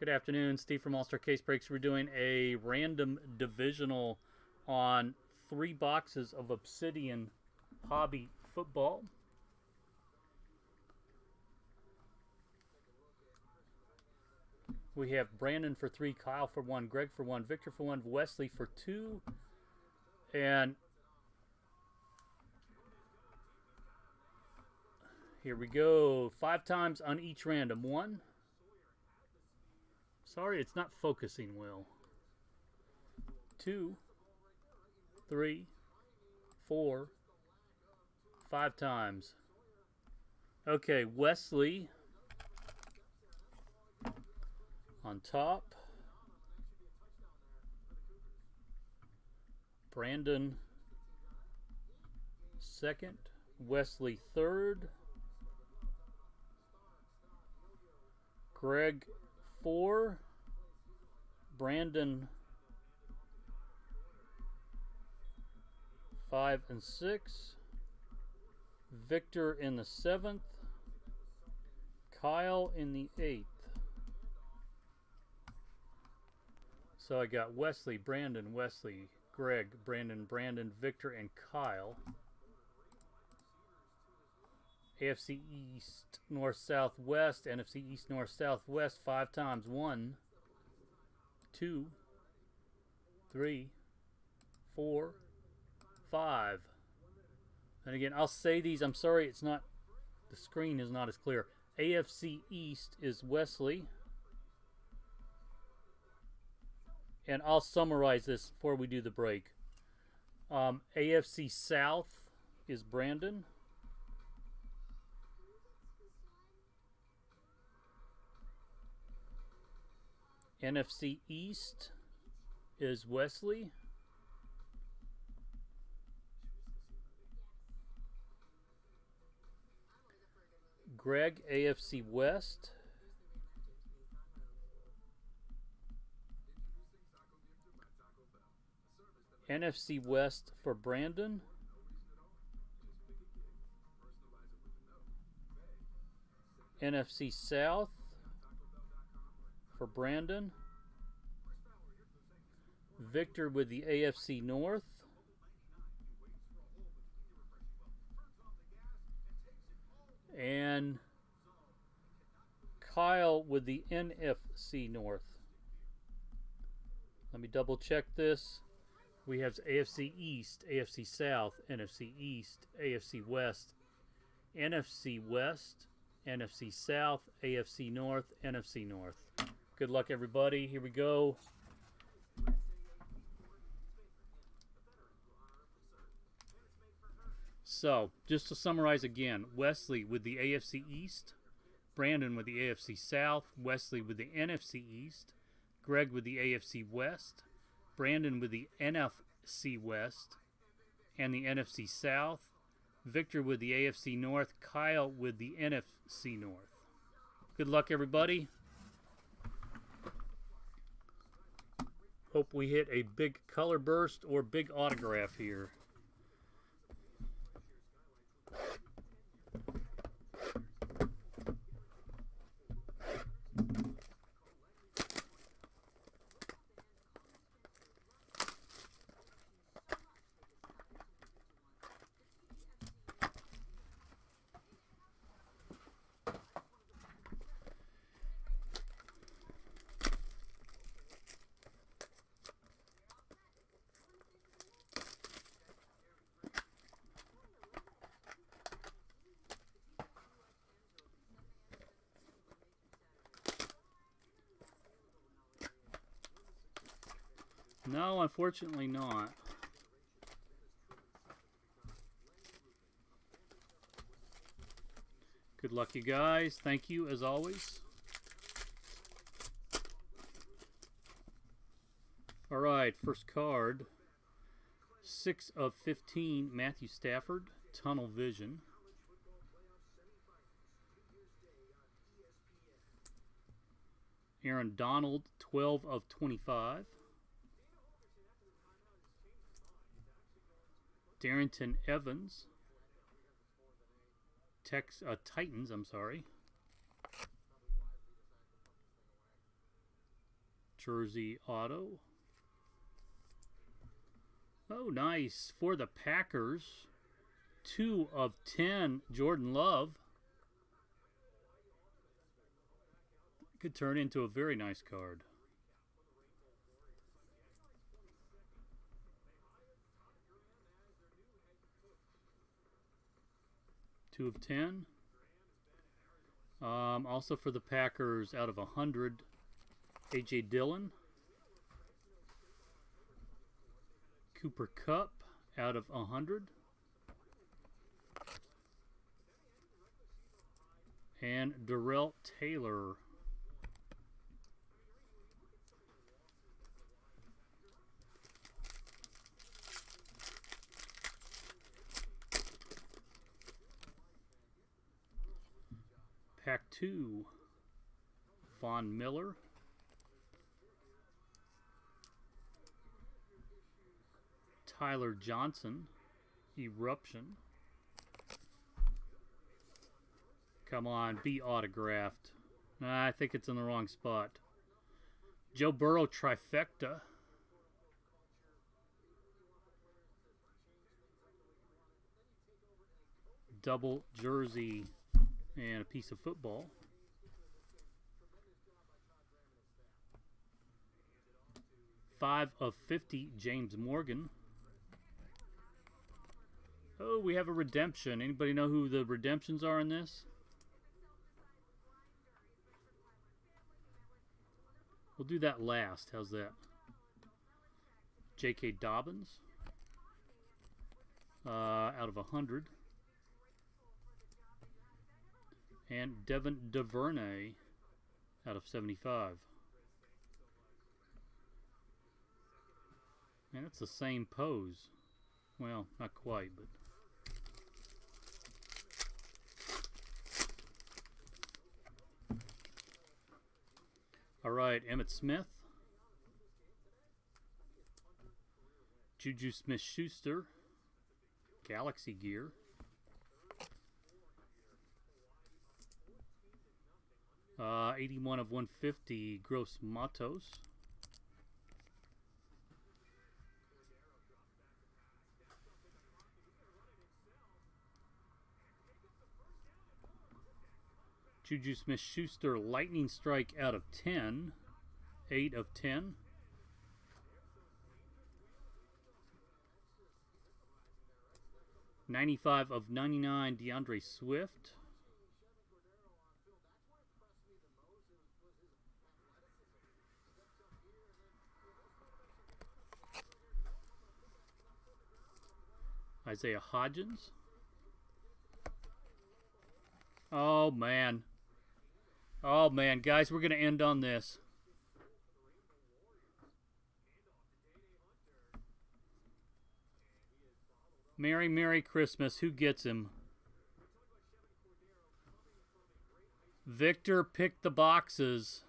Good afternoon, Steve from All Star Case Breaks. We're doing a random divisional on 3 boxes of Obsidian hobby football. We have Brandon for 3, Kyle for 1, Greg for 1, Victor for 1, Wesley for 2, and here we go. 5 times on each random. 1. Sorry, it's not focusing well. 2, 3, 4, 5 times. Okay, Wesley on top. Brandon second. Wesley third. Greg 4. Brandon 5 and 6. Victor in the 7th. Kyle in the 8th. So I got Wesley, Brandon, Wesley, Greg, Brandon, Victor, and Kyle. AFC East, North, South, West. NFC East, North, South, West. 5 times. 1, 2, 3, 4, 5. And again, I'll say these. I'm sorry, it's not. The screen is not as clear. AFC East is Wesley. And I'll summarize this before we do the break. AFC South is Brandon. NFC East is Wesley. Greg, AFC West. NFC West for Brandon. NFC South for Brandon. Victor with the AFC North. And Kyle with the NFC North. Let me double check this. We have AFC East, AFC South, NFC East, AFC West, NFC West, NFC South, AFC North, NFC North. Good luck, everybody. Here we go. So, just to summarize again, Wesley with the AFC East, Brandon with the AFC South, Wesley with the NFC East, Greg with the AFC West, Brandon with the NFC West and the NFC South, Victor with the AFC North, Kyle with the NFC North. Good luck, everybody. Hope we hit a big color burst or big autograph here. No, unfortunately not. Good luck, you guys. Thank you, as always. All right, first card. 6 of 15, Matthew Stafford, Tunnel Vision. Aaron Donald, 12 of 25. Darrington Evans, Titans, I'm sorry. jersey auto. Oh, nice. For the Packers, 2 of 10, Jordan Love. Could turn into a very nice card. Two of 10. Also for the Packers, out of 100, A.J. Dillon. Cooper Kupp, out of 100. And Darrell Taylor. Pack 2, Von Miller. Tyler Johnson, Eruption. Come on, be autographed. Nah, I think it's in the wrong spot. Joe Burrow trifecta. Double jersey and a piece of football. Five of 50, James Morgan. Oh, we have a redemption. Anybody know who the redemptions are in this? We'll do that last. How's that? J.K. Dobbins. Out of 100. And Devin DuVernay out of 75. Man, it's the same pose. Well, not quite, but... All right, Emmitt Smith. Juju Smith-Schuster. Galaxy gear. Uh, 81 of 150, Gross Matos. Juju Smith-Schuster, Lightning Strike out of 10. 8 of 10. $95 of 99, DeAndre Swift. Isaiah Hodgins. Oh, man. Oh, man. Guys, we're going to end on this. Merry, Merry Christmas. Who gets him? Victor picked the boxes.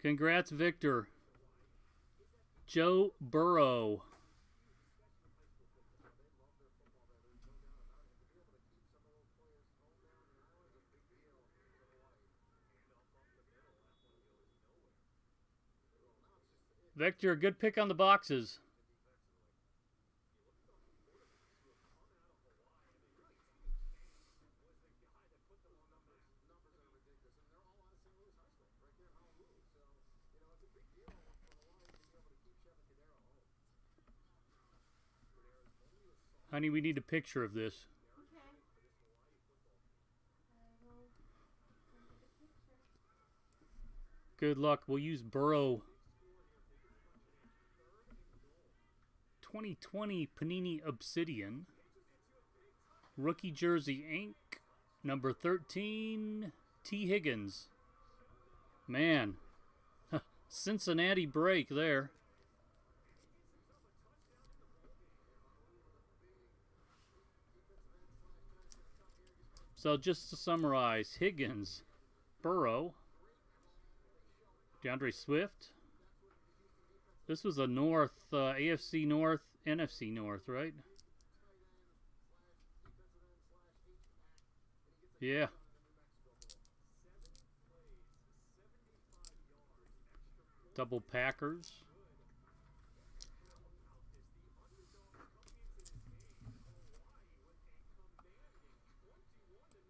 Congrats, Victor. Joe Burrow. Victor, good pick on the boxes. Honey, we need a picture of this. Good luck. We'll use Burrow. 2020 Panini Obsidian. Rookie jersey ink. Number 13, T. Higgins. Man. Cincinnati break there. So just to summarize, Higgins, Burrow, DeAndre Swift. This was a North, AFC North, NFC North, right? Yeah. Double Packers.